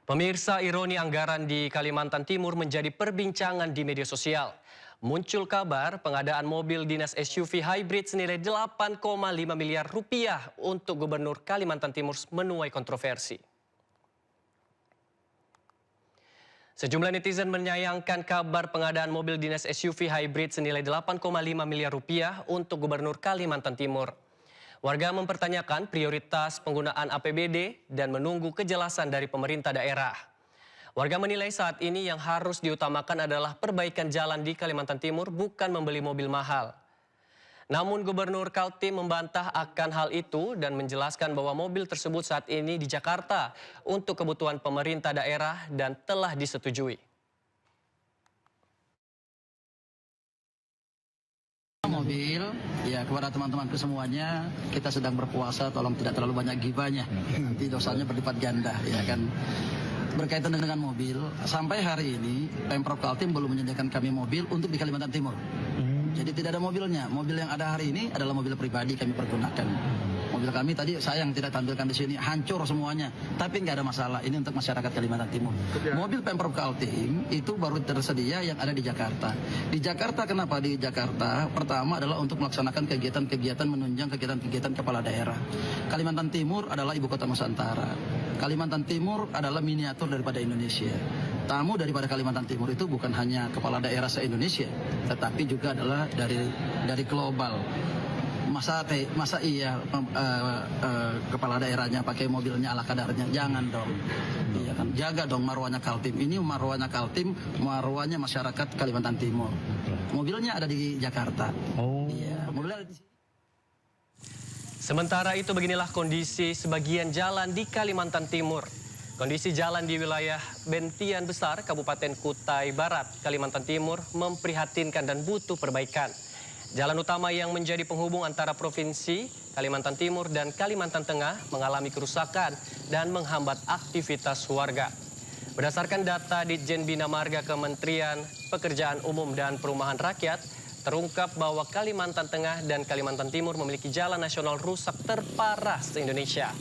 Pemirsa, ironi anggaran di Kalimantan Timur menjadi perbincangan di media sosial. Muncul kabar pengadaan mobil dinas SUV hybrid senilai 8,5 miliar rupiah untuk Gubernur Kalimantan Timur menuai kontroversi. Sejumlah netizen menyayangkan kabar pengadaan mobil dinas SUV hybrid senilai 8,5 miliar rupiah untuk Gubernur Kalimantan Timur. Warga mempertanyakan prioritas penggunaan APBD dan menunggu kejelasan dari pemerintah daerah. Warga menilai saat ini yang harus diutamakan adalah perbaikan jalan di Kalimantan Timur, bukan membeli mobil mahal. Namun Gubernur Kaltim membantah akan hal itu dan menjelaskan bahwa mobil tersebut saat ini di Jakarta untuk kebutuhan pemerintah daerah dan telah disetujui. Mobil, ya kepada teman-temanku semuanya, kita sedang berpuasa, tolong tidak terlalu banyak gibahnya, nanti dosanya berlipat ganda, ya kan. Berkaitan dengan mobil, sampai hari ini Pemprov Kaltim belum menyediakan kami mobil untuk di Kalimantan Timur. Jadi tidak ada mobilnya. Mobil yang ada hari ini adalah mobil pribadi kami pergunakan. Mobil kami tadi sayang tidak tampilkan di sini, hancur semuanya. Tapi nggak ada masalah, ini untuk masyarakat Kalimantan Timur. Mobil Pemprov Kaltim itu baru tersedia yang ada di Jakarta. Di Jakarta, kenapa di Jakarta? Pertama adalah untuk melaksanakan kegiatan-kegiatan menunjang kegiatan-kegiatan kepala daerah. Kalimantan Timur adalah ibu kota Nusantara. Kalimantan Timur adalah miniatur daripada Indonesia. Tamu daripada Kalimantan Timur itu bukan hanya kepala daerah se-Indonesia, tetapi juga adalah dari global. Masa iya kepala daerahnya pakai mobilnya ala kadarnya? Jangan dong. Iya kan? Jaga dong marwahnya Kaltim. Ini marwahnya Kaltim, marwahnya masyarakat Kalimantan Timur. Mobilnya ada di Jakarta. Iya, mobilnya ada di sini. Sementara itu beginilah kondisi sebagian jalan di Kalimantan Timur. Kondisi jalan di wilayah Bentian Besar, Kabupaten Kutai Barat, Kalimantan Timur memprihatinkan dan butuh perbaikan. Jalan utama yang menjadi penghubung antara Provinsi Kalimantan Timur dan Kalimantan Tengah mengalami kerusakan dan menghambat aktivitas warga. Berdasarkan data Ditjen Bina Marga Kementerian Pekerjaan Umum dan Perumahan Rakyat, terungkap bahwa Kalimantan Tengah dan Kalimantan Timur memiliki jalan nasional rusak terparah se-Indonesia.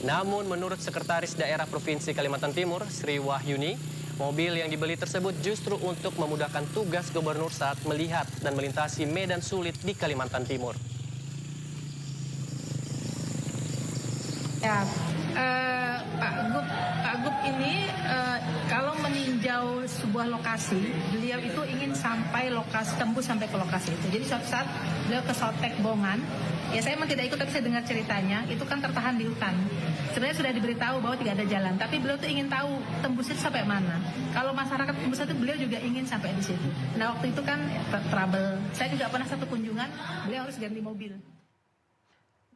Namun menurut Sekretaris Daerah Provinsi Kalimantan Timur, Sri Wahyuni, mobil yang dibeli tersebut justru untuk memudahkan tugas gubernur saat melihat dan melintasi medan sulit di Kalimantan Timur. Ya, Pak Gub ini kalau meninjau sebuah lokasi, beliau itu ingin sampai lokasi, tembus sampai ke lokasi itu. Jadi suatu saat beliau ke Sotek Bongan, ya saya memang tidak ikut tapi saya dengar ceritanya, itu kan tertahan di hutan. Sebenarnya sudah diberitahu bahwa tidak ada jalan, tapi beliau tuh ingin tahu tembusnya sampai mana. Kalau masyarakat tembus itu beliau juga ingin sampai di situ. Nah waktu itu kan trouble, saya juga pernah satu kunjungan, beliau harus ganti mobil.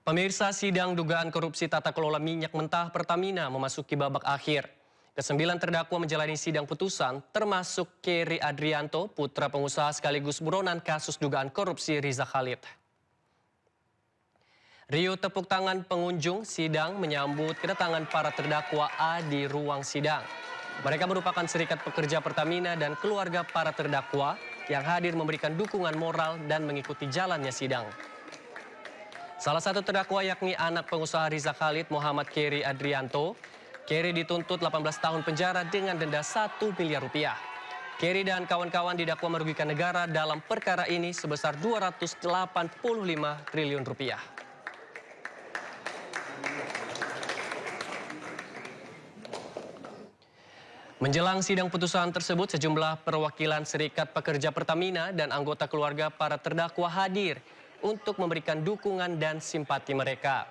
Pemirsa, sidang dugaan korupsi tata kelola minyak mentah Pertamina memasuki babak akhir. Kesembilan terdakwa menjalani sidang putusan, termasuk Keri Adrianto, putra pengusaha sekaligus buronan kasus dugaan korupsi Riza Khalid. Riuh tepuk tangan pengunjung sidang menyambut kedatangan para terdakwa A di ruang sidang. Mereka merupakan serikat pekerja Pertamina dan keluarga para terdakwa yang hadir memberikan dukungan moral dan mengikuti jalannya sidang. Salah satu terdakwa yakni anak pengusaha Riza Khalid, Muhammad Keri Adrianto. Keri dituntut 18 tahun penjara dengan denda 1 miliar rupiah. Keri dan kawan-kawan didakwa merugikan negara dalam perkara ini sebesar 285 triliun rupiah. Menjelang sidang putusan tersebut, sejumlah perwakilan serikat pekerja Pertamina dan anggota keluarga para terdakwa hadir untuk memberikan dukungan dan simpati mereka.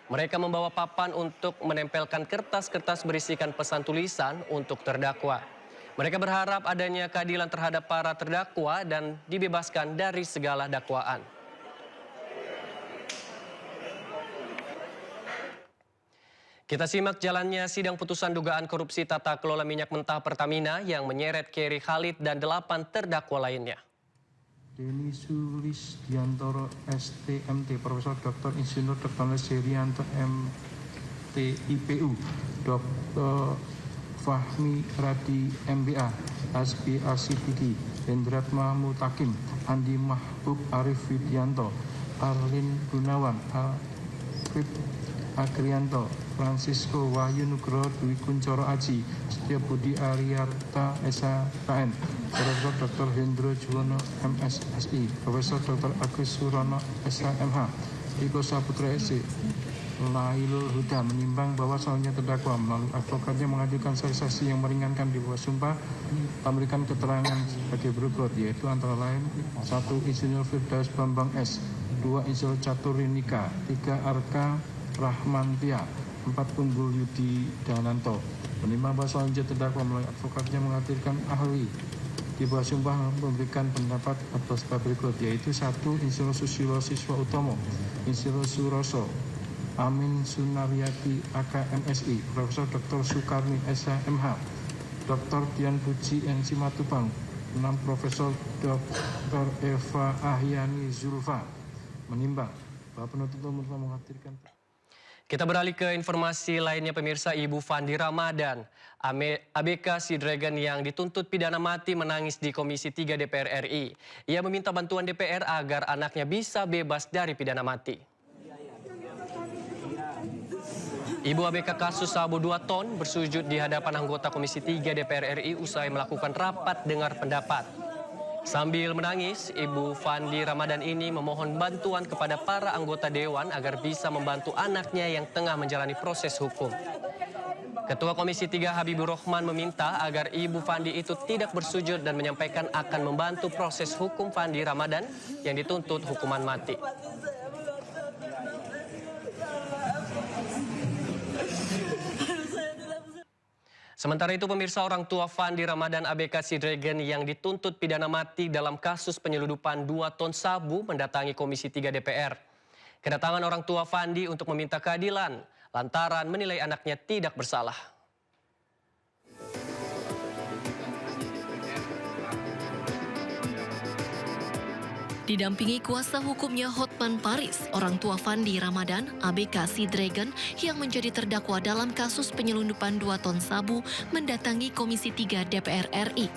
Mereka membawa papan untuk menempelkan kertas-kertas berisikan pesan tulisan untuk terdakwa. Mereka berharap adanya keadilan terhadap para terdakwa dan dibebaskan dari segala dakwaan. Kita simak jalannya sidang putusan dugaan korupsi tata kelola minyak mentah Pertamina yang menyeret Keri Khalid dan 8 terdakwa lainnya. Deni Sulisdiantoro STMT, Profesor Dr. Insinyur Teknologi Herianto MT IPU, Dr. Fahmi Radi MBA, Hasbi Asidiki, Hendratma Mutakim, Andi Mahbub Arif Widianto, Arlin Gunawan, Arif Agrianto, Francisco Wahyu Nugroho Dwi Kuncoro Aji, Setia Budi Ariarta SHKN, Profesor Dr. Hendro Juwono MSSI, Profesor Dr. Agus Surono SHMH, Iko Saputra SC, Lailul Huda menimbang bahwa selanjutnya terdakwa melalui advokatnya mengajukan saksi yang meringankan di bawah sumpah memberikan keterangan sebagai berikut, yaitu antara lain 1. Insinyur Firdaus Bambang S, 2. Insinyur Caturinika, 3. Arka Rahmantia, 4. Unggul Yudi Dananto. Menimbang bahwa selanjutnya terdakwa melalui advokatnya menghadirkan ahli di bawah sumpah memberikan pendapat atas berikut, yaitu 1. Insinyur Susilo Siswa Utomo, Insinyur Suroso Amin Sunaryati AKMSI, Profesor Dr. Sukarni SHMH, Dr. Dian Puji NC Matubang, 6. Profesor Dr. Eva Ahyani Zulfa menimbang bahwa penuntut umum telah menghadirkan. Kita beralih ke informasi lainnya pemirsa. Ibu Fandi Ramadan, ABK Sidragan yang dituntut pidana mati menangis di Komisi 3 DPR RI. Ia meminta bantuan DPR agar anaknya bisa bebas dari pidana mati. Ibu ABK kasus sabu 2 ton bersujud di hadapan anggota Komisi 3 DPR RI usai melakukan rapat dengar pendapat. Sambil menangis, Ibu Fandi Ramadan ini memohon bantuan kepada para anggota Dewan agar bisa membantu anaknya yang tengah menjalani proses hukum. Ketua Komisi 3 Habibur Rahman meminta agar Ibu Fandi itu tidak bersujud dan menyampaikan akan membantu proses hukum Fandi Ramadan yang dituntut hukuman mati. Sementara itu pemirsa, orang tua Fandi Ramadan ABK Sidragan yang dituntut pidana mati dalam kasus penyeludupan 2 ton sabu mendatangi Komisi 3 DPR. Kedatangan orang tua Fandi untuk meminta keadilan lantaran menilai anaknya tidak bersalah. Didampingi kuasa hukumnya Hotman Paris, orang tua Fandi Ramadan, ABK Sidragan yang menjadi terdakwa dalam kasus penyelundupan 2 ton sabu mendatangi Komisi 3 DPR RI.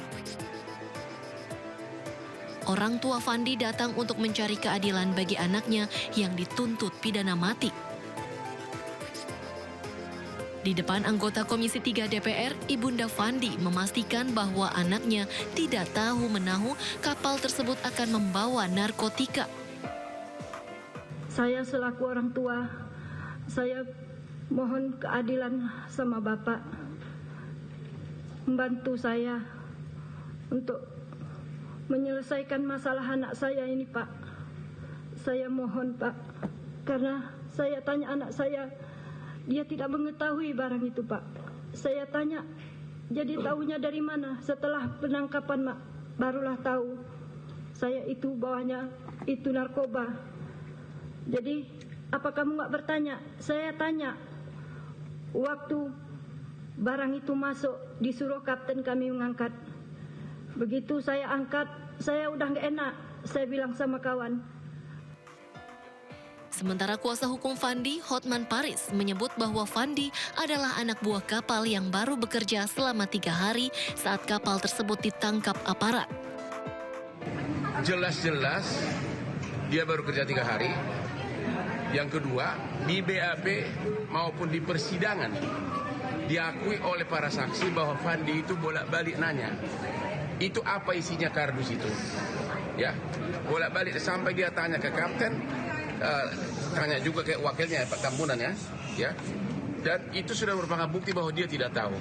Orang tua Fandi datang untuk mencari keadilan bagi anaknya yang dituntut pidana mati. Di depan anggota Komisi 3 DPR, Ibunda Fandi memastikan bahwa anaknya tidak tahu menahu kapal tersebut akan membawa narkotika. Saya selaku orang tua, saya mohon keadilan sama Bapak. Membantu saya untuk menyelesaikan masalah anak saya ini, Pak. Saya mohon, Pak, karena saya tanya anak saya, dia tidak mengetahui barang itu, Pak. Saya tanya, jadi tahunya dari mana? Setelah penangkapan, Mak, barulah tahu. Saya itu bawahnya itu narkoba. Jadi, apa kamu nggak bertanya? Saya tanya, waktu barang itu masuk, disuruh kapten kami mengangkat. Begitu saya angkat, saya udah nggak enak. Saya bilang sama kawan. Sementara kuasa hukum Fandi, Hotman Paris, menyebut bahwa Fandi adalah anak buah kapal yang baru bekerja selama 3 hari saat kapal tersebut ditangkap aparat. Jelas-jelas dia baru kerja 3 hari. Yang kedua, di BAP maupun di persidangan diakui oleh para saksi bahwa Fandi itu bolak-balik nanya, itu apa isinya kardus itu? Ya, bolak-balik sampai dia tanya ke kapten, tanya juga ke wakilnya Pak Tambunan ya, dan itu sudah merupakan bukti bahwa dia tidak tahu.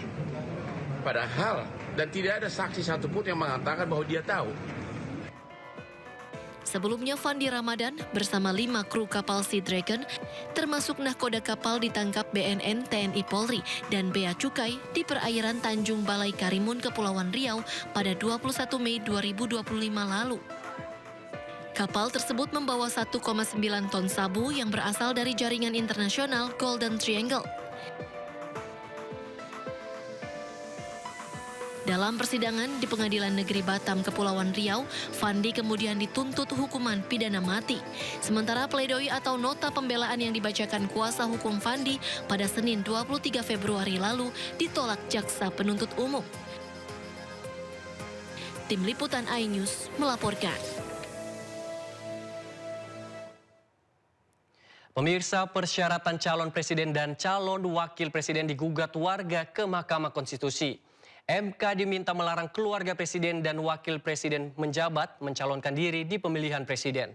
Padahal dan tidak ada saksi satupun yang mengatakan bahwa dia tahu. Sebelumnya Fandi Ramadan bersama 5 kru kapal Sidragan termasuk nahkoda kapal ditangkap BNN, TNI Polri, dan Bea Cukai di perairan Tanjung Balai Karimun, Kepulauan Riau pada 21 Mei 2025 lalu. Kapal tersebut membawa 1,9 ton sabu yang berasal dari jaringan internasional Golden Triangle. Dalam persidangan di Pengadilan Negeri Batam, Kepulauan Riau, Fandi kemudian dituntut hukuman pidana mati. Sementara pledoi atau nota pembelaan yang dibacakan kuasa hukum Fandi pada Senin 23 Februari lalu ditolak jaksa penuntut umum. Tim Liputan iNews melaporkan. Pemirsa, persyaratan calon presiden dan calon wakil presiden digugat warga ke Mahkamah Konstitusi. MK diminta melarang keluarga presiden dan wakil presiden menjabat mencalonkan diri di pemilihan presiden.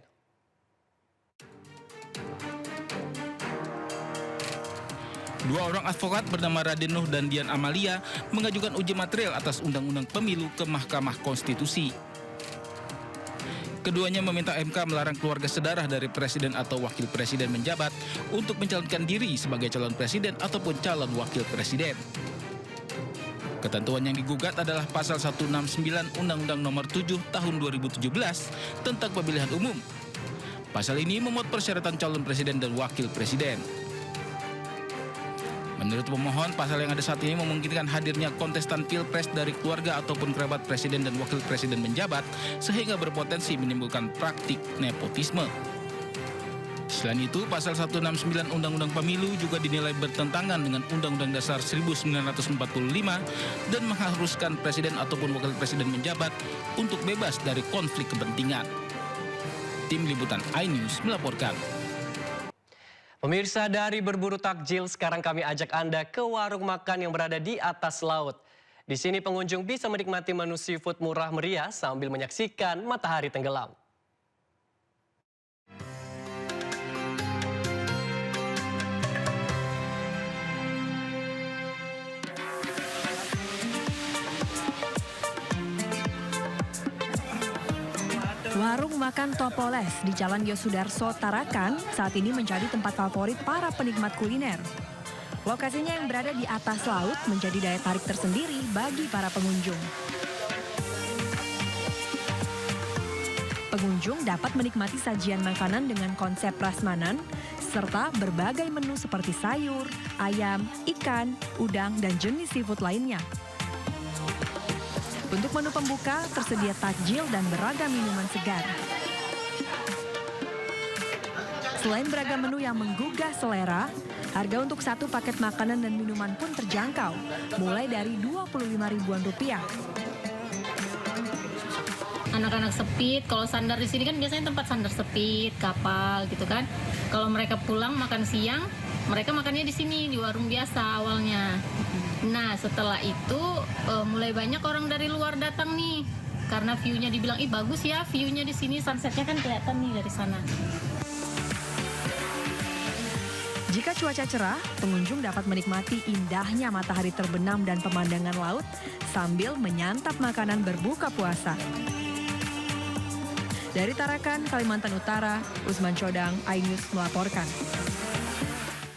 Dua orang advokat bernama Raden Nuh dan Dian Amalia mengajukan uji material atas Undang-Undang Pemilu ke Mahkamah Konstitusi. Keduanya meminta MK melarang keluarga sedarah dari presiden atau wakil presiden menjabat untuk mencalonkan diri sebagai calon presiden ataupun calon wakil presiden. Ketentuan yang digugat adalah pasal 169 Undang-Undang Nomor 7 Tahun 2017 tentang pemilihan umum. Pasal ini memuat persyaratan calon presiden dan wakil presiden. Menurut pemohon, pasal yang ada saat ini memungkinkan hadirnya kontestan pilpres dari keluarga ataupun kerabat presiden dan wakil presiden menjabat, sehingga berpotensi menimbulkan praktik nepotisme. Selain itu, pasal 169 Undang-Undang Pemilu juga dinilai bertentangan dengan Undang-Undang Dasar 1945 dan mengharuskan presiden ataupun wakil presiden menjabat untuk bebas dari konflik kepentingan. Tim Liputan iNews melaporkan. Pemirsa, dari berburu takjil, sekarang kami ajak Anda ke warung makan yang berada di atas laut. Di sini pengunjung bisa menikmati menu seafood murah meriah sambil menyaksikan matahari tenggelam. Warung makan Topoles di Jalan Yosudarso, Tarakan saat ini menjadi tempat favorit para penikmat kuliner. Lokasinya yang berada di atas laut menjadi daya tarik tersendiri bagi para pengunjung. Pengunjung dapat menikmati sajian makanan dengan konsep prasmanan, serta berbagai menu seperti sayur, ayam, ikan, udang, dan jenis seafood lainnya. Untuk menu pembuka, tersedia takjil dan beragam minuman segar. Selain beragam menu yang menggugah selera, harga untuk satu paket makanan dan minuman pun terjangkau, mulai dari Rp25.000. Anak-anak sepit, kalau sandar di sini kan biasanya tempat sandar sepit, kapal gitu kan. Kalau mereka pulang makan siang, mereka makannya di sini, di warung biasa awalnya. Nah, setelah itu mulai banyak orang dari luar datang nih. Karena view-nya dibilang, bagus ya view-nya di sini, sunset-nya kan kelihatan nih dari sana. Jika cuaca cerah, pengunjung dapat menikmati indahnya matahari terbenam dan pemandangan laut sambil menyantap makanan berbuka puasa. Dari Tarakan, Kalimantan Utara, Usman Chodang, iNews melaporkan.